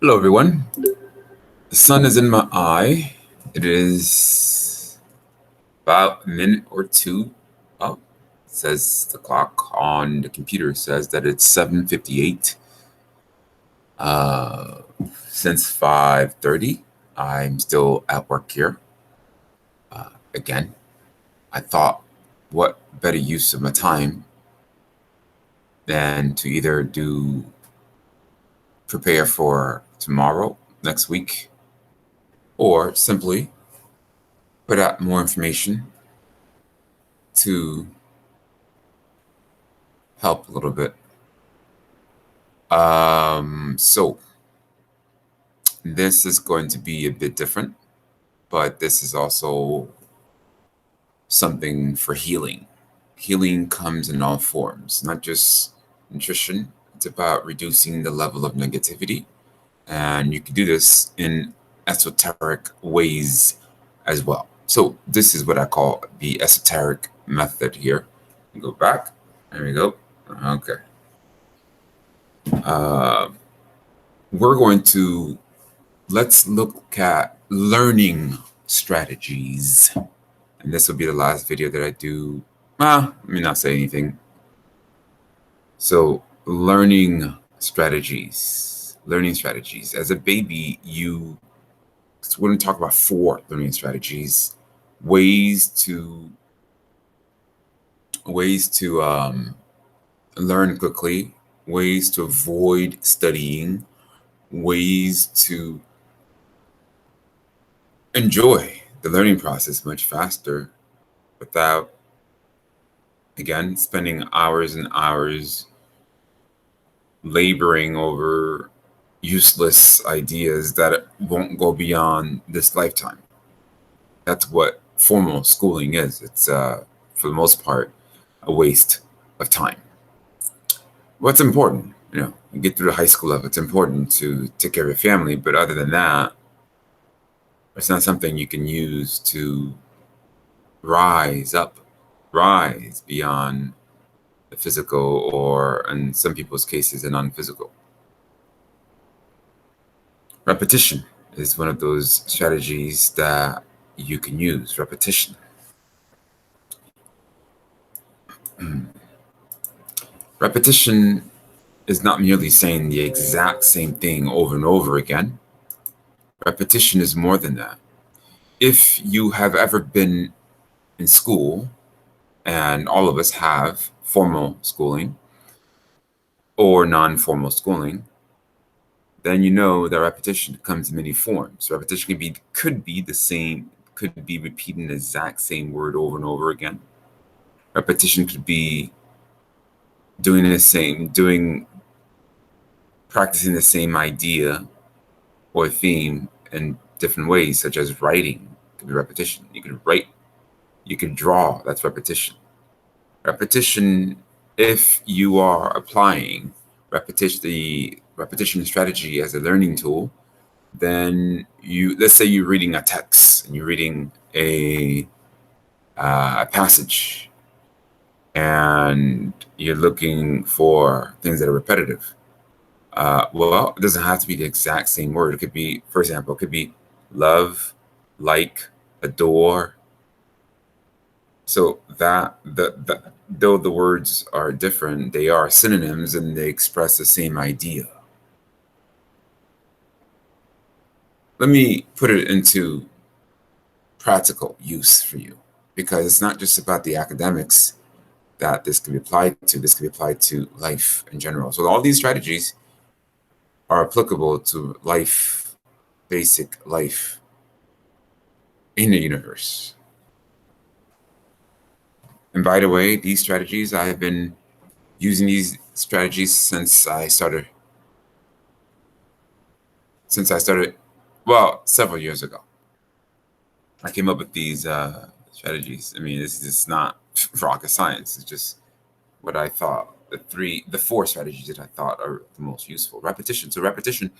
Hello, everyone. The sun is in my eye. It is about a minute or two up. It says the clock on the computer says that it's 7:58. Uh, since 5:30, I'm still at work here. Again, I thought, what better use of my time than to either prepare for tomorrow, next week, or simply put out more information to help a little bit. So this is going to be a bit different, but this is also something for healing. Healing comes in all forms, not just nutrition. It's about reducing the level of negativity. And you can do this in esoteric ways as well. So this is what I call the esoteric method here. Go back. There we go. Okay. Let's look at learning strategies. And this will be the last video that I do. Let me not say anything. So learning strategies. As a baby, we're going to talk about 4 learning strategies, ways to learn quickly, ways to avoid studying, ways to enjoy the learning process much faster without, again, spending hours and hours laboring over useless ideas that won't go beyond this lifetime. That's what formal schooling is. It's, for the most part, a waste of time. What's important? You get through the high school level, it's important to take care of your family, but other than that, it's not something you can use to rise beyond the physical, or in some people's cases, the non-physical. Repetition is one of those strategies that you can use. Repetition. Repetition is not merely saying the exact same thing over and over again. Repetition is more than that. If you have ever been in school, and all of us have formal schooling or non-formal schooling, then you know that repetition comes in many forms. Repetition could be the same, could be repeating the exact same word over and over again. Repetition could be practicing the same idea or theme in different ways, such as writing. It could be repetition. You could write, you could draw, that's repetition. Repetition, if you are applying the repetition strategy as a learning tool, then let's say you're reading a text and you're reading a passage, and you're looking for things that are repetitive. Well, it doesn't have to be the exact same word. It could be, for example, it could be love, like, adore. So that though the words are different, they are synonyms and they express the same idea. Let me put it into practical use for you, because it's not just about the academics that this can be applied to. This can be applied to life in general. So all these strategies are applicable to life, basic life in the universe. And by the way, these strategies, I have been using these strategies since I started, well, several years ago. I came up with these strategies. I mean, this is not rocket science. It's just what I thought, the 4 strategies that I thought are the most useful. Repetition. So repetition,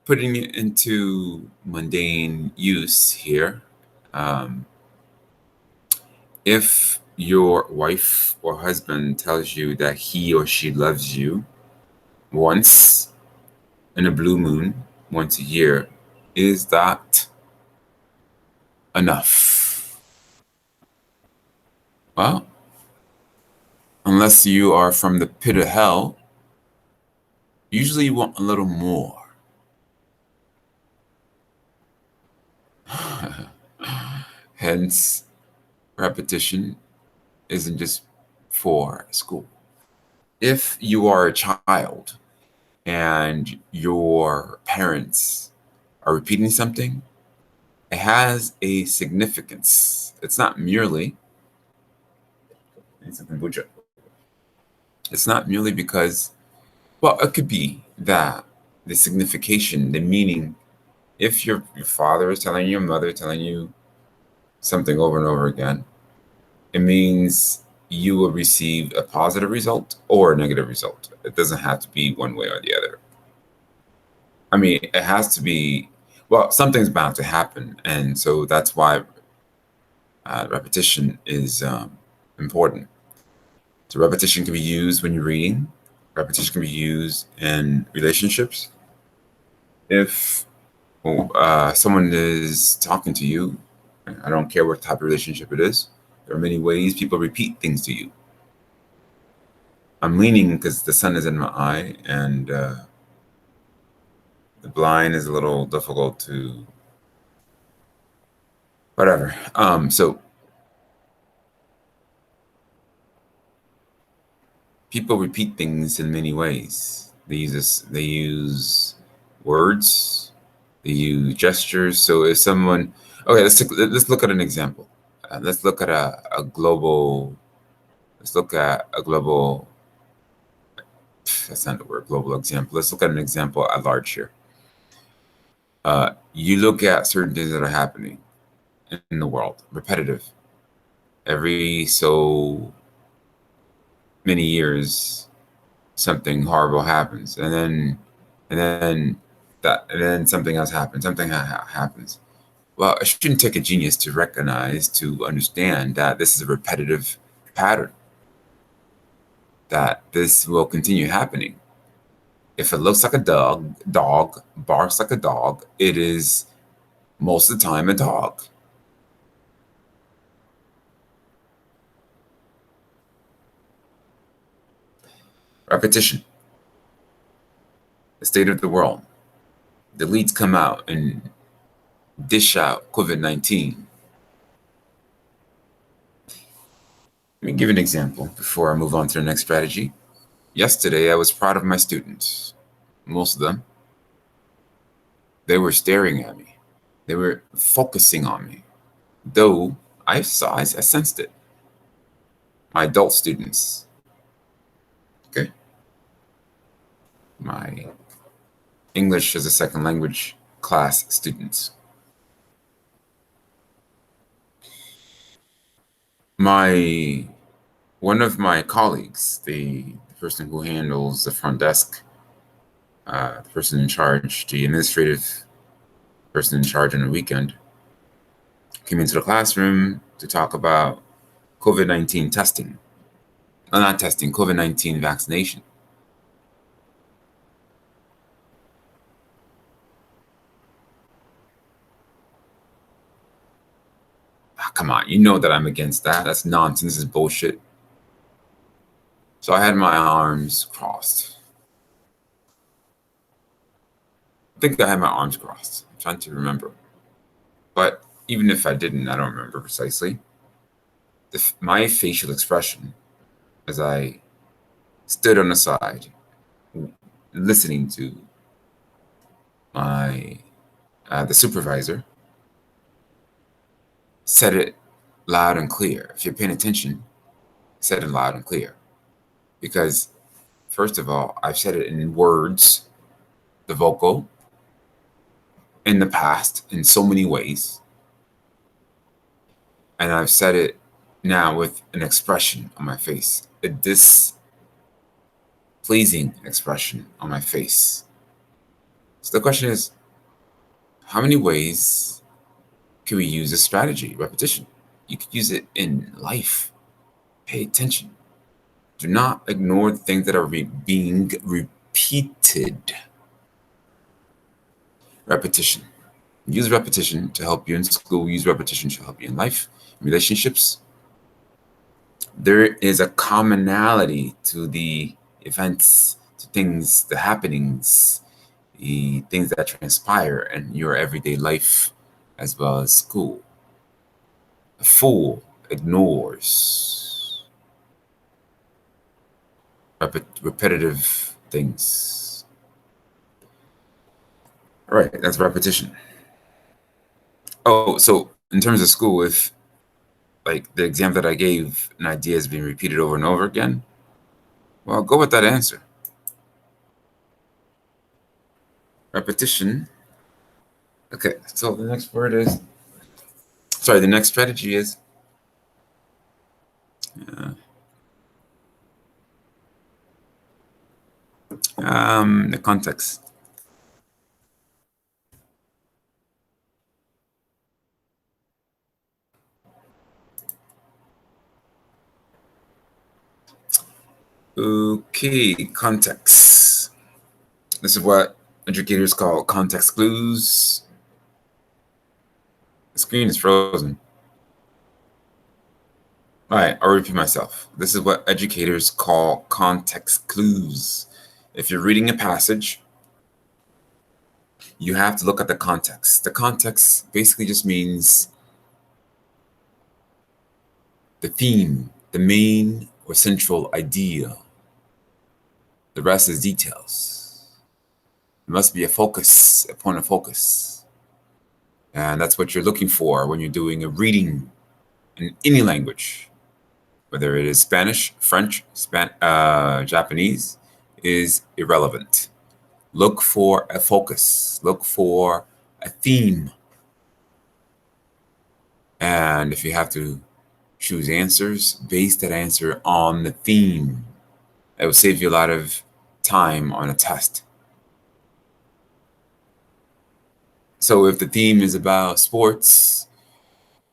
putting it into mundane use here. If your wife or husband tells you that he or she loves you once in a blue moon, once a year, is that enough? Well, unless you are from the pit of hell, usually you want a little more. Hence, repetition isn't just for school. If you are a child and your parents are repeating something, it has a significance. It's not merely, it's not merely because, well, it could be that the signification, the meaning, if your father is telling your mother, telling you something over and over again, it means you will receive a positive result or a negative result. It doesn't have to be one way or the other. I mean, it has to be, well, something's bound to happen. And so that's why repetition is important. So repetition can be used when you're reading. Repetition can be used in relationships. If someone is talking to you, I don't care what type of relationship it is, there are many ways people repeat things to you. I'm leaning because the sun is in my eye and the blind is a little difficult to, whatever. So people repeat things in many ways. They use words, they use gestures. So if someone, okay, let's look at an example. Let's look at a global. Let's look at a global. That's not the word. Global example. Let's look at an example at large here. You look at certain things that are happening in the world, repetitive. Every so many years, something horrible happens, and then something else happens. Something happens. Well, it shouldn't take a genius to recognize, to understand that this is a repetitive pattern, that this will continue happening. If it looks like a dog barks like a dog, it is most of the time a dog. Repetition. The state of the world. The leads come out and dish out COVID-19. Let me give an example before I move on to the next strategy. Yesterday, I was proud of my students. Most of them. They were staring at me. They were focusing on me. Though I sensed it. My adult students. Okay. My English as a second language class students. One of my colleagues, the person who handles the front desk, the person in charge, the administrative person in charge on the weekend, came into the classroom to talk about COVID-19 testing. Not testing, COVID-19 vaccination. Come on, you know that I'm against that. That's nonsense. This is bullshit. So I had my arms crossed. I think I had my arms crossed. I'm trying to remember. But even if I didn't, I don't remember precisely. My facial expression as I stood on the side, listening to the supervisor, said it loud and clear. If you're paying attention, said it loud and clear. Because, first of all, I've said it in words, the vocal, in the past, in so many ways. And I've said it now with an expression on my face, a displeasing expression on my face. So the question is, how many ways can we use this strategy, repetition? You could use it in life. Pay attention. Do not ignore the things that are being repeated. Repetition. Use repetition to help you in school. Use repetition to help you in life, relationships. There is a commonality to the events, to things, the happenings, the things that transpire in your everyday life as well as school. A fool ignores repetitive things. All right, that's repetition. Oh, so in terms of school, if like the exam that I gave, an idea is being repeated over and over again, well, go with that answer. Repetition. Okay, so the next word is, sorry, the next strategy is the context. Okay, context. This is what educators call context clues. The screen is frozen. All right, I'll repeat myself. This is what educators call context clues. If you're reading a passage, you have to look at the context. The context basically just means the theme, the main or central idea. The rest is details. It must be a focus, a point of focus. And that's what you're looking for when you're doing a reading in any language, whether it is Spanish, French, Japanese, is irrelevant. Look for a focus, look for a theme. And if you have to choose answers, base that answer on the theme. It will save you a lot of time on a test. So if the theme is about sports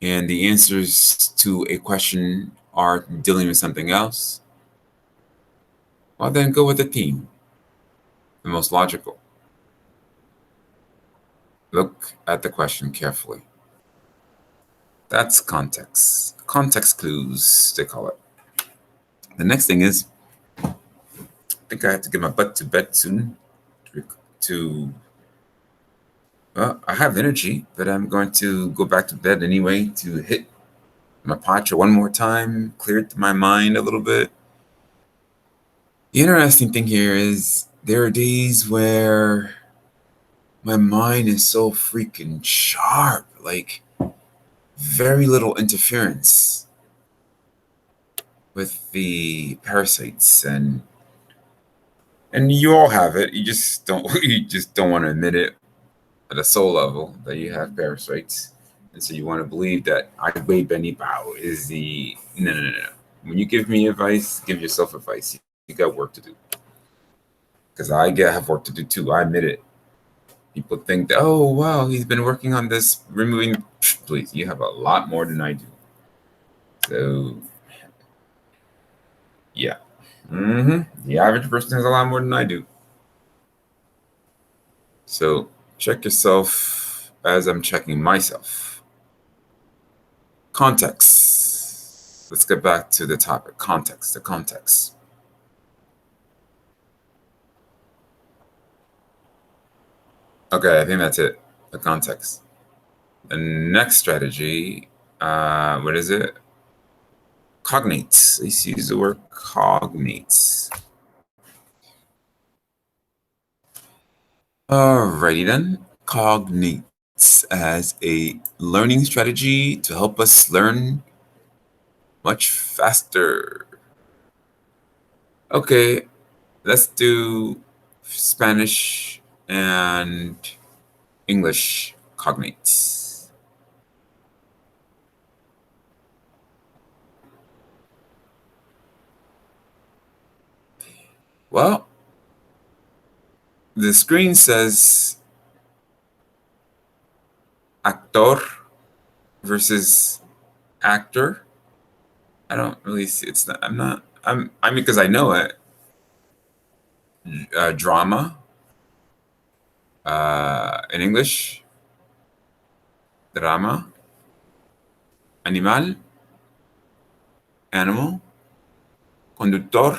and the answers to a question are dealing with something else, well, then go with the theme, the most logical. Look at the question carefully. That's context. Context clues, they call it. The next thing is, I think I have to get my butt to bed soon well, I have energy, but I'm going to go back to bed anyway to hit my pacha one more time, clear my mind a little bit. The interesting thing here is there are days where my mind is so freaking sharp, like very little interference with the parasites, and you all have it. You just don't want to admit it at a soul level that you have parasites, and so you want to believe that I Wei Benny Bao is the no. When you give me advice, give yourself advice. You got work to do, because have work to do too. I admit it. People think that, oh wow, he's been working on this removing. Please, you have a lot more than I do. So yeah. The average person has a lot more than I do. So check yourself as I'm checking myself. Context. Let's get back to the topic. Context, the context. Okay, I think that's it. The context. The next strategy, what is it? Cognates. Let's use the word cognates. Alrighty then. Cognates as a learning strategy to help us learn much faster. Okay, let's do Spanish and English cognates. Well, the screen says actor versus actor. I don't really see. It's not. I'm not. I mean, because I know it. Drama. In English, drama, animal, animal, conductor,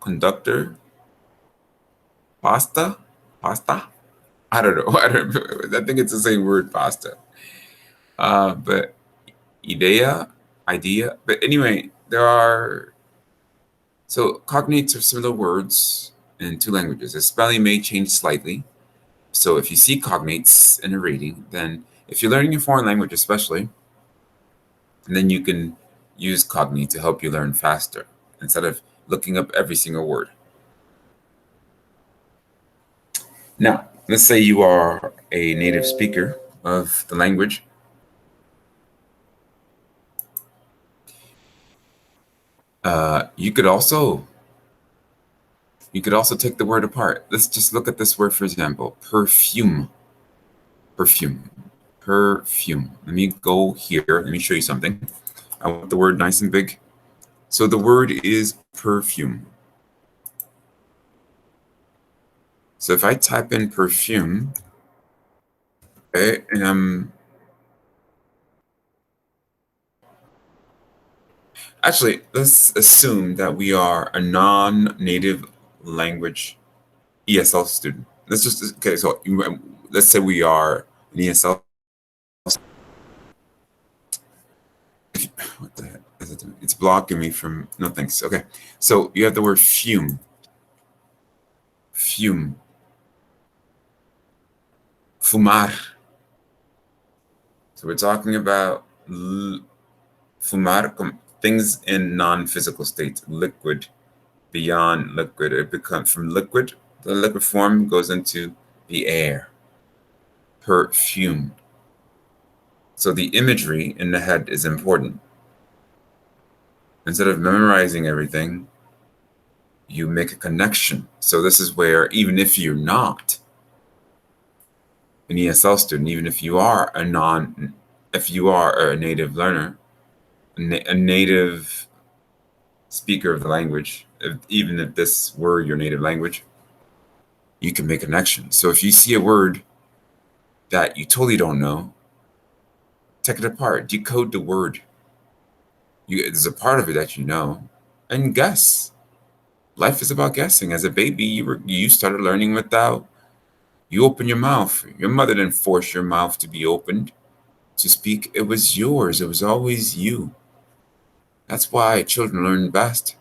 conductor, pasta, pasta. I don't know. I think it's the same word, pasta. But idea. But anyway, there are so cognates are similar words in two languages. The spelling may change slightly. So if you see cognates in a reading, then if you're learning a foreign language, especially, then you can use cognate to help you learn faster instead of looking up every single word. Now, let's say you are a native speaker of the language. You could also take the word apart. Let's just look at this word, for example, perfume. Perfume. Perfume. Let me go here. Let me show you something. I want the word nice and big. So the word is perfume. So if I type in perfume, okay, and actually, let's assume that we are a non-native language ESL student. Let's just, okay, so let's say we are an ESL. What the heck is it doing? It's blocking me from, no thanks. Okay, so you have the word fume. Fume. Fumar. So we're talking about fumar, things in non-physical states, liquid, beyond liquid. It becomes from liquid, the liquid form goes into the air. Perfume. So the imagery in the head is important. Instead of memorizing everything, you make a connection. So this is where, even if you're not an ESL student, even if you are if you are a native learner, a native speaker of the language, even if this were your native language, you can make connections. So if you see a word that you totally don't know, take it apart, decode the word. There's a part of it that you know, and guess. Life is about guessing. As a baby, you started learning without, you open your mouth. Your mother didn't force your mouth to be opened to speak. It was yours. It was always you. That's why children learn best.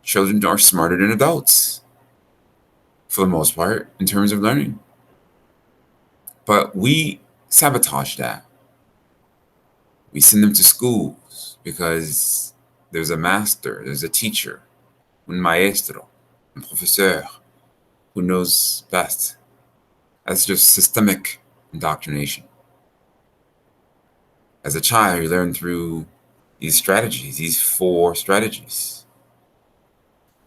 Children are smarter than adults, for the most part, in terms of learning. But we sabotage that. We send them to schools because there's a master, there's a teacher, un maestro, un professeur, who knows best. That's just systemic indoctrination. As a child, you learn through these strategies, these 4 strategies.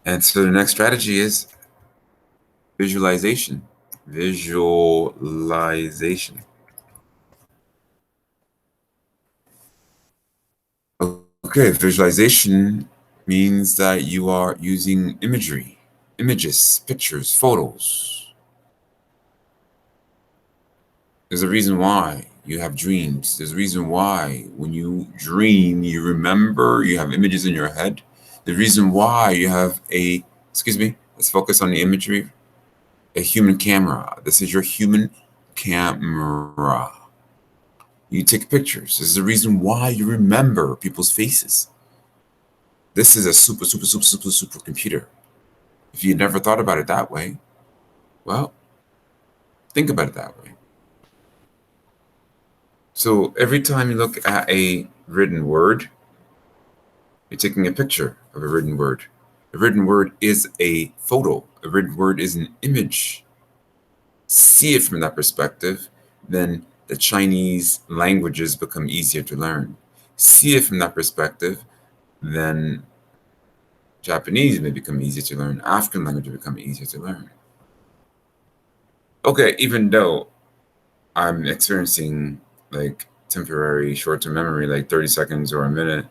And so the next strategy is visualization. Visualization. Okay, visualization means that you are using imagery, images, pictures, photos. There's a reason why you have dreams. There's a reason why when you dream, you remember, you have images in your head. The reason why you have let's focus on the imagery, a human camera. This is your human camera. You take pictures. This is the reason why you remember people's faces. This is a super computer. If you never thought about it that way, well, think about it that way. So every time you look at a written word, you're taking a picture of a written word. A written word is a photo. A written word is an image. See it from that perspective, then the Chinese languages become easier to learn. See it from that perspective, then Japanese may become easier to learn. African language will become easier to learn. Okay, even though I'm experiencing like temporary short-term memory, like 30 seconds or a minute,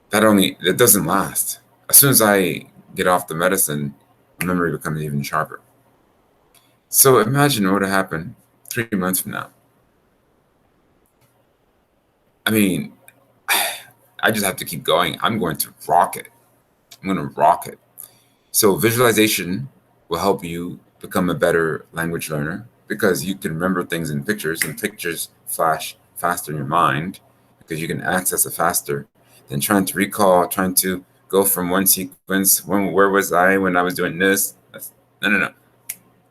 that doesn't last. As soon as I get off the medicine, my memory becomes even sharper. So imagine what would happen 3 months from now. I mean, I just have to keep going. I'm going to rock it. I'm going to rock it. So visualization will help you become a better language learner because you can remember things in pictures, and pictures flash faster in your mind because you can access it faster than trying to recall, trying to go from one sequence. Where was I when I was doing this? No.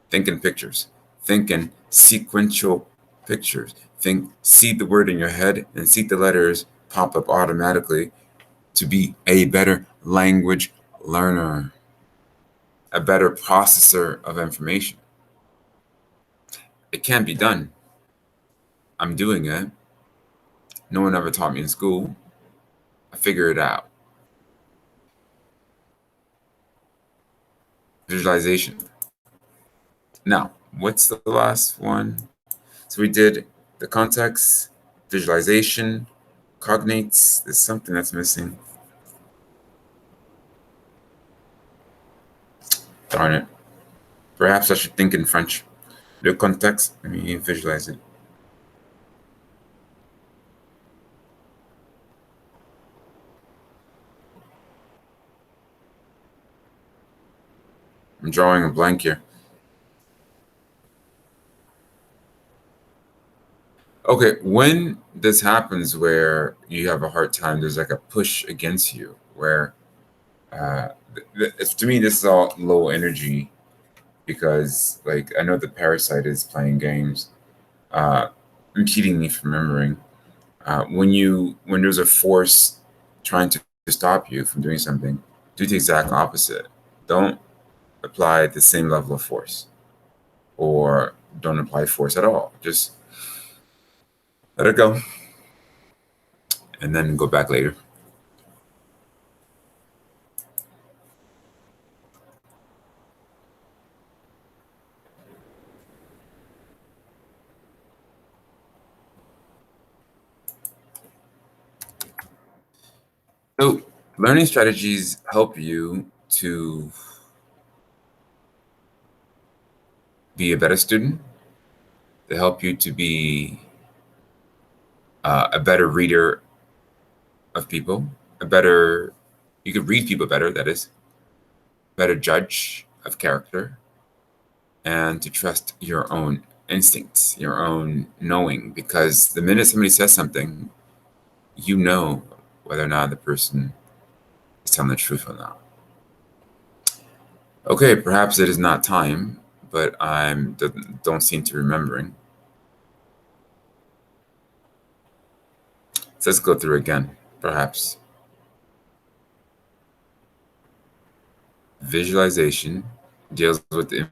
Think in pictures. Think in sequential pictures. See the word in your head and see the letters pop up automatically to be a better language learner, a better processor of information. It can be done. I'm doing it. No one ever taught me in school. I figure it out. Visualization. Now, what's the last one? So we did the context, visualization, cognates. There's something that's missing. Darn it. Perhaps I should think in French. Le contexte, let me visualize it. I'm drawing a blank here. Okay, when this happens where you have a hard time, there's like a push against you where to me this is all low energy because like I know the parasite is playing games, impeding me from remembering. When there's a force trying to stop you from doing something, do the exact opposite. Don't apply the same level of force, or don't apply force at all. Just let it go, and then go back later. So, learning strategies help you to be a better student. They help you to be a better reader of people, you could read people better, that is, better judge of character, and to trust your own instincts, your own knowing. Because the minute somebody says something, you know whether or not the person is telling the truth or not. Okay, perhaps it is not time, but I don't seem to remembering. So let's go through again, perhaps. Visualization deals with the